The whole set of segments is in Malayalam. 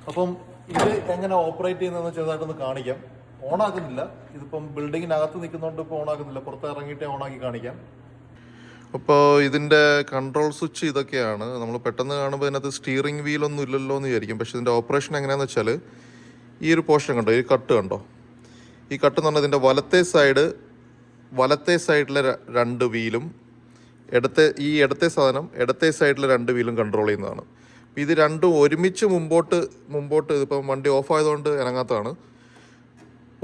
അപ്പം ഇത് എങ്ങനെ ഓപ്പറേറ്റ് ചെയ്യുന്നതെന്ന് ചെറുതായിട്ടൊന്ന് കാണിക്കാം. ഓണാക്കുന്നില്ല, ഇതിപ്പം ബിൽഡിങ്ങിനകത്ത് നിൽക്കുന്നതുകൊണ്ട് ഇപ്പോൾ ഓണാക്കുന്നില്ല, പുറത്ത് ഇറങ്ങിയിട്ടേ ഓണാക്കി കാണിക്കാം. അപ്പോൾ ഇതിൻ്റെ കൺട്രോൾ സ്വിച്ച് ഇതൊക്കെയാണ്. നമ്മൾ പെട്ടെന്ന് കാണുമ്പോൾ ഇതിനകത്ത് സ്റ്റിയറിംഗ് വീലൊന്നും ഇല്ലല്ലോ എന്ന് വിചാരിക്കും. പക്ഷേ ഇതിൻ്റെ ഓപ്പറേഷൻ എങ്ങനെയാണെന്ന് വെച്ചാൽ ഈ ഒരു പോർഷൻ കണ്ടോ, ഈ കട്ട് കണ്ടോ, ഈ കട്ട് എന്ന് പറഞ്ഞാൽ ഇതിൻ്റെ വലത്തെ സൈഡിലെ രണ്ട് വീലും ഇടത്തെ സൈഡിലെ രണ്ട് വീലും കൺട്രോൾ ചെയ്യുന്നതാണ്. ഇത് രണ്ടും ഒരുമിച്ച് മുമ്പോട്ട് ഇതിപ്പം വണ്ടി ഓഫ് ആയതുകൊണ്ട് ഇറങ്ങാത്തതാണ്.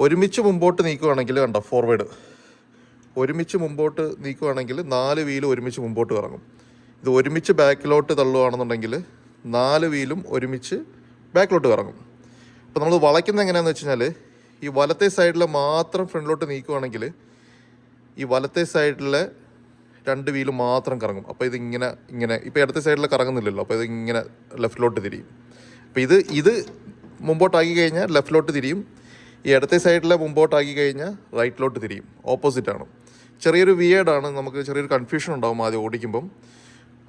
ഒരുമിച്ച് മുമ്പോട്ട് നീക്കുകയാണെങ്കിൽ കണ്ടോ, ഫോർവേഡ് ഒരുമിച്ച് മുമ്പോട്ട് നീക്കുകയാണെങ്കിൽ 4 വീലും ഒരുമിച്ച് മുമ്പോട്ട് കറങ്ങും. ഇത് ഒരുമിച്ച് ബാക്കിലോട്ട് തള്ളുകയാണെന്നുണ്ടെങ്കിൽ 4 വീലും ഒരുമിച്ച് ബാക്കിലോട്ട് കറങ്ങും. അപ്പോൾ നമ്മൾ വളയ്ക്കുന്നത് എങ്ങനെയാണെന്ന് വെച്ച് കഴിഞ്ഞാൽ ഈ വലത്തെ സൈഡിൽ മാത്രം ഫ്രണ്ടിലോട്ട് നീക്കുകയാണെങ്കിൽ ഈ വലത്തെ സൈഡിലെ 2 വീലും മാത്രം കറങ്ങും. അപ്പോൾ ഇതിങ്ങനെ ഇപ്പോൾ ഇടത്തെ സൈഡിൽ കറങ്ങുന്നില്ലല്ലോ, അപ്പോൾ ഇതിങ്ങനെ ലെഫ്റ്റിലോട്ട് തിരിയും. അപ്പോൾ ഇത് മുമ്പോട്ടാക്കി കഴിഞ്ഞാൽ ലെഫ്റ്റിലോട്ട് തിരിയും, ഈ ഇടത്തെ സൈഡിലെ മുമ്പോട്ടാക്കി കഴിഞ്ഞാൽ റൈറ്റിലോട്ട് തിരിയും. ഓപ്പോസിറ്റാണ്. ചെറിയൊരു വിയേഡാണ്, നമുക്ക് ചെറിയൊരു കൺഫ്യൂഷൻ ഉണ്ടാവും ആദ്യം ഓടിക്കുമ്പം.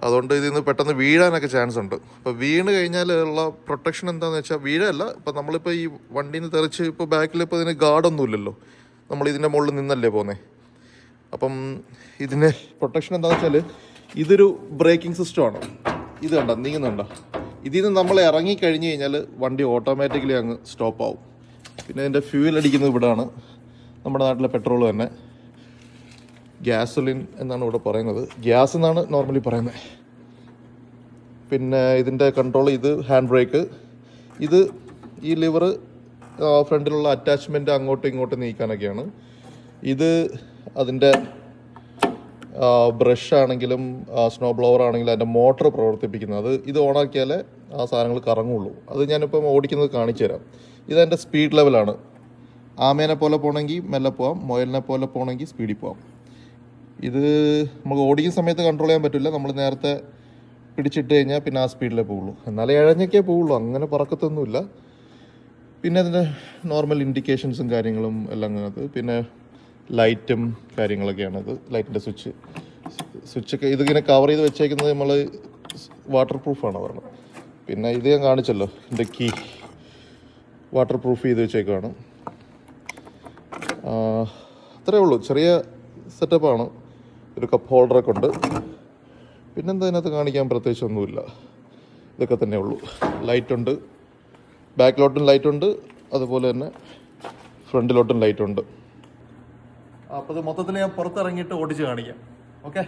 അതുകൊണ്ട് ഇതിൽ നിന്ന് പെട്ടെന്ന് വീഴാനൊക്കെ ചാൻസ് ഉണ്ട്. അപ്പോൾ വീണ് കഴിഞ്ഞാൽ ഉള്ള പ്രൊട്ടക്ഷൻ എന്താണെന്ന് വെച്ചാൽ വീഴല്ല. ഇപ്പോൾ നമ്മളിപ്പോൾ ഈ വണ്ടിയിൽ നിന്ന് തെറിച്ച് ഇപ്പോൾ ബാക്കിൽ ഇപ്പോൾ ഇതിന് ഗാർഡൊന്നും ഇല്ലല്ലോ, നമ്മൾ ഇതിൻ്റെ മുകളിൽ നിന്നല്ലേ പോകുന്നത്. അപ്പം ഇതിൻ്റെ പ്രൊട്ടക്ഷൻ എന്താണെന്ന് വെച്ചാൽ ഇതൊരു ബ്രേക്കിംഗ് സിസ്റ്റമാണ്. ഇത് കണ്ടോ, നീങ്ങുന്നുണ്ടോ, ഇതിൽ നിന്ന് നമ്മൾ ഇറങ്ങിക്കഴിഞ്ഞ് കഴിഞ്ഞാൽ വണ്ടി ഓട്ടോമാറ്റിക്കലി അങ്ങ് സ്റ്റോപ്പ് ആവും. പിന്നെ ഇതിൻ്റെ ഫ്യൂവൽ അടിക്കുന്നത് ഇവിടെയാണ്, നമ്മുടെ നാട്ടിലെ പെട്രോൾ തന്നെ, ഗ്യാസോലിൻ എന്നാണ് ഇവിടെ പറയുന്നത്, ഗ്യാസ് എന്നാണ് നോർമലി പറയുന്നത്. പിന്നെ ഇതിൻ്റെ കൺട്രോൾ, ഇത് ഹാൻഡ് ബ്രേക്ക്, ഇത് ഈ ലിവർ ഫ്രണ്ടിലുള്ള അറ്റാച്ച്മെൻറ്റ് അങ്ങോട്ടും ഇങ്ങോട്ടും നീക്കാനൊക്കെയാണ്. ഇത് അതിൻ്റെ ബ്രഷ് ആണെങ്കിലും സ്നോ ബ്ലോവർ ആണെങ്കിലും അതിൻ്റെ മോട്ടർ പ്രവർത്തിപ്പിക്കുന്നത്. ഇത് ഓണാക്കിയാലേ ആ സാധനങ്ങൾ കറങ്ങുള്ളൂ. അത് ഞാനിപ്പം ഓടിക്കുന്നത് കാണിച്ചു തരാം. ഇതെൻ്റെ സ്പീഡ് ലെവലാണ്. ആമേനെ പോലെ പോകണമെങ്കിൽ മെല്ലെ പോവാം, മുയലിനെ പോലെ പോകണമെങ്കിൽ സ്പീഡിൽ പോവാം. ഇത് നമുക്ക് ഓടിക്കുന്ന സമയത്ത് കൺട്രോൾ ചെയ്യാൻ പറ്റില്ല. നമ്മൾ നേരത്തെ പിടിച്ചിട്ട് കഴിഞ്ഞാൽ പിന്നെ ആ സ്പീഡിലേ പോവുള്ളൂ. എന്നാലേ ഇഴഞ്ഞൊക്കെ പോവുള്ളൂ, അങ്ങനെ പറക്കത്തൊന്നുമില്ല. പിന്നെ അതിൻ്റെ നോർമൽ ഇൻഡിക്കേഷൻസും കാര്യങ്ങളും എല്ലാം അങ്ങനത്. പിന്നെ ലൈറ്റും കാര്യങ്ങളൊക്കെയാണത്, ലൈറ്റിൻ്റെ സ്വിച്ചൊക്കെ ഇതിങ്ങനെ കവർ ചെയ്ത് വെച്ചേക്കുന്നത് നമ്മൾ വാട്ടർ പ്രൂഫാണ് പറഞ്ഞത്. പിന്നെ ഇത് ഞാൻ കാണിച്ചല്ലോ, ഇതിൻ്റെ കീ വാട്ടർ പ്രൂഫ് ചെയ്ത് വെച്ചേക്കാണ്. അത്രയേ ഉള്ളൂ, ചെറിയ സെറ്റപ്പാണ്. ഒരു കപ്പ് ഹോൾഡറൊക്കെ ഉണ്ട്. പിന്നെന്താ ഇതിനകത്ത് കാണിക്കാൻ പ്രത്യേകിച്ചൊന്നുമില്ല, ഇതൊക്കെ തന്നെ ഉള്ളൂ. ലൈറ്റുണ്ട്, ബാക്കിലോട്ടും ലൈറ്റുണ്ട്, അതുപോലെ തന്നെ ഫ്രണ്ടിലോട്ടും ലൈറ്റുണ്ട്. അപ്പോൾ ഇത് മൊത്തത്തിൽ ഞാൻ പുറത്തിറങ്ങിയിട്ട് ഓടിച്ച് കാണിക്കാം. ഓക്കെ.